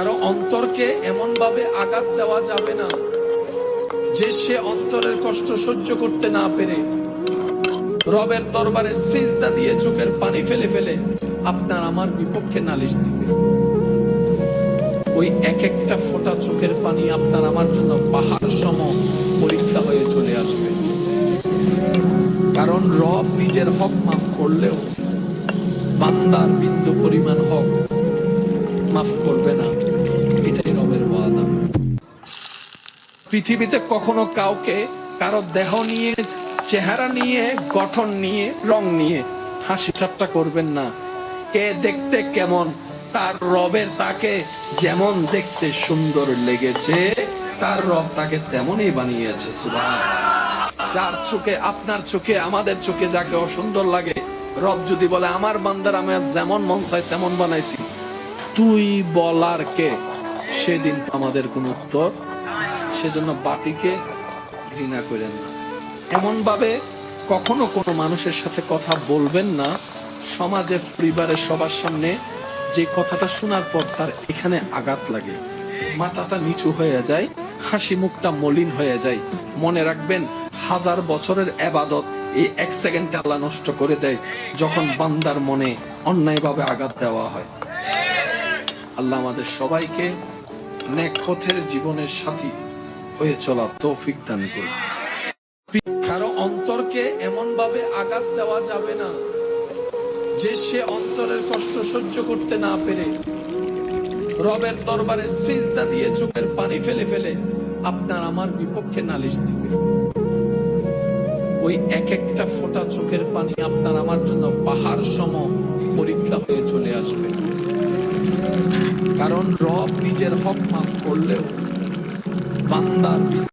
কারো অন্তরকে এমন ভাবে আঘাত দেওয়া যাবে না যে সে অন্তরের কষ্ট সহ্য করতে না পেরে রবের দরবারে সিজদা দিয়ে চোখের পানি ফেলে ফেলে আপনার আমার বিপক্ষে নালিশ দিবে। ওই এক একটা ফোঁটা চোখের পানি আপনার আমার জন্য পাহাড় সম পরীক্ষা হয়ে চলে আসবে। কারণ রব নিজের হক মাফ করলেও বান্দার বিন্দু পরিমাণ হক মাফ করবে না, এটাই রবের ওয়াদা। পৃথিবীতে কখনো কাউকে কারো দেহ নিয়ে, চেহারা নিয়ে, গঠন নিয়ে, রং নিয়ে হাসি ঠাট্টা করবেন না। কে দেখতে কেমন, তার রবের তাকে যেমন দেখতে সুন্দর লেগেছে তার রব তাকে তেমনই বানিয়েছে। সুবহানাল্লাহ। যার চোখে, আপনার চোখে, আমাদের চোখে যাকে অসুন্দর লাগে, রব যদি বলে আমার বান্দার আমি যেমন মন চাই তেমন বানাইছি, তুই বলার কে? সেদিন আমাদের কোন উত্তর। সেজন্য বাটিকে ঘৃণা করেন না। এমন ভাবে কখনো কোনো মানুষের সাথে কথা বলবেন না সমাজে, পরিবারের সবার সামনে যে কথাটা শোনার পর তার এখানে আঘাত লাগে, মাথাটা নিচু হয়ে যায়, হাসি মুখটা মলিন হয়ে যায়। মনে রাখবেন, 1000 বছরের ইবাদত এই 1 সেকেন্ডে আল্লাহ নষ্ট করে দেয় যখন বান্দার মনে অন্যায়ভাবে আঘাত দেওয়া হয়। আল্লাহ আমাদের সবাইকে নেক পথের জীবনের সাথী হয়ে চলার তৌফিক দান করুন। কারো অন্তরকে এমন ভাবে আঘাত দেওয়া যাবে না যে সে অন্তরের কষ্ট সহ্য করতে না পেরে রবের দরবারে সিজদা দিয়ে চোখের পানি ফেলে ফেলে আপনার আমার বিপক্ষে নালিশ দিবে। ওই এক একটা ফোঁটা চোখের পানি আপনার আমার জন্য পাহাড় সম পরীক্ষা হয়ে চলে আসবে। কারণ রব নিজের হক মাফ করলেও বান্দার